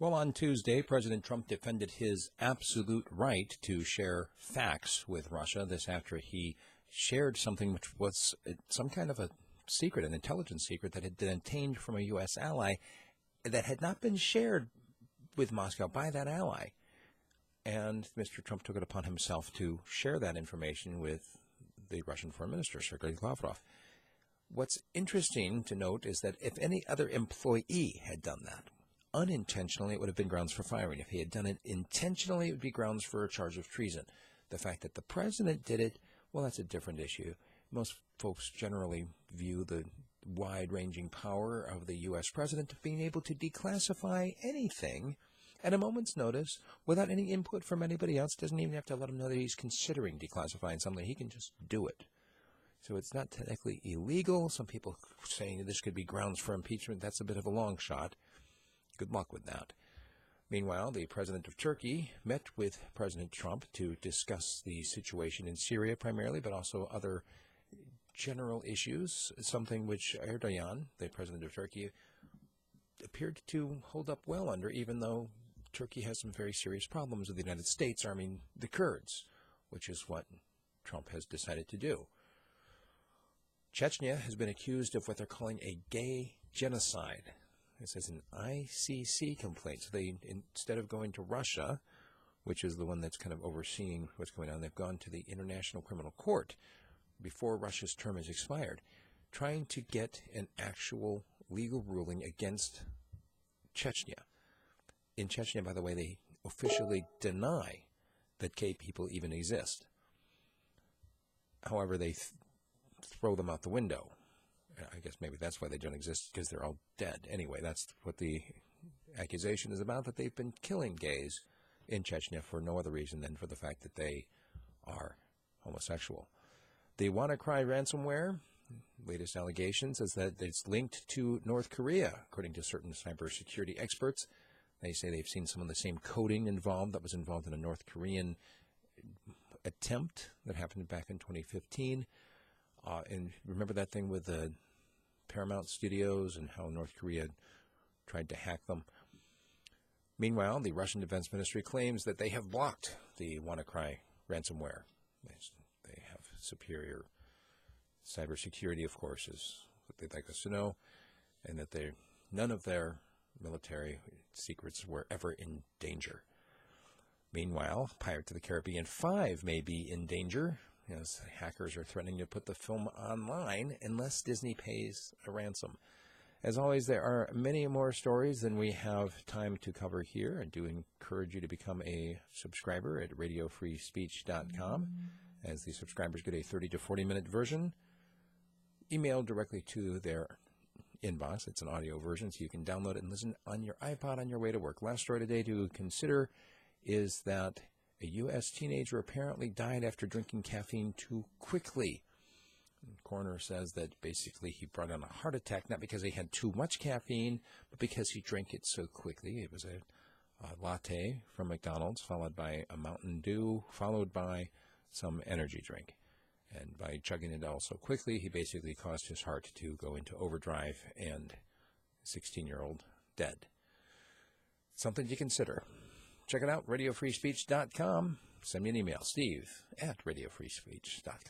Well, on Tuesday, President Trump defended his absolute right to share facts with Russia. This after he shared something which was some kind of a secret, an intelligence secret that had been obtained from a U.S. ally that had not been shared with Moscow by that ally. And Mr. Trump took it upon himself to share that information with the Russian Foreign Minister, Sergei Lavrov. What's interesting to note is that if any other employee had done that, unintentionally, it would have been grounds for firing. If he had done it intentionally, it would be grounds for a charge of treason. The fact that the president did it, well, that's a different issue. Most folks generally view the wide-ranging power of the U.S. president of being able to declassify anything at a moment's notice without any input from anybody else. Doesn't even have to let him know that he's considering declassifying something. He can just do it. So it's not technically illegal. Some people saying this could be grounds for impeachment. That's a bit of a long shot. Good luck with that. Meanwhile, the president of Turkey met with President Trump to discuss the situation in Syria primarily, but also other general issues, something which Erdogan, the president of Turkey, appeared to hold up well under, even though Turkey has some very serious problems with the United States arming the Kurds, which is what Trump has decided to do. Chechnya has been accused of what they're calling a gay genocide. This is an ICC complaint. So they, instead of going to Russia, which is the one that's kind of overseeing what's going on, they've gone to the International Criminal Court before Russia's term has expired, trying to get an actual legal ruling against Chechnya. In Chechnya, by the way, they officially deny that gay people even exist. However, they throw them out the window. I guess maybe that's why they don't exist, because they're all dead. Anyway, that's what the accusation is about, that they've been killing gays in Chechnya for no other reason than for the fact that they are homosexual. The WannaCry ransomware, latest allegations, is that it's linked to North Korea, according to certain cybersecurity experts. They say they've seen some of the same coding involved that was involved in a North Korean attempt that happened back in 2015. And remember that thing with the Paramount Studios and how North Korea tried to hack them? Meanwhile, the Russian Defense Ministry claims that they have blocked the WannaCry ransomware. They have superior cybersecurity, of course, is what they'd like us to know, and that none of their military secrets were ever in danger. Meanwhile, Pirates of the Caribbean 5 may be in danger, as hackers are threatening to put the film online unless Disney pays a ransom. As always, there are many more stories than we have time to cover here. I do encourage you to become a subscriber at radiofreespeech.com, as the subscribers get a 30 to 40-minute version emailed directly to their inbox. It's an audio version, so you can download it and listen on your iPod on your way to work. Last story today to consider is that a U.S. teenager apparently died after drinking caffeine too quickly. The coroner says that basically he brought on a heart attack, not because he had too much caffeine, but because he drank it so quickly. It was a latte from McDonald's, followed by a Mountain Dew, followed by some energy drink. And by chugging it all so quickly, he basically caused his heart to go into overdrive, and 16-year-old dead. Something to consider. Check it out, radiofreespeech.com. Send me an email, steve@radiofreespeech.com.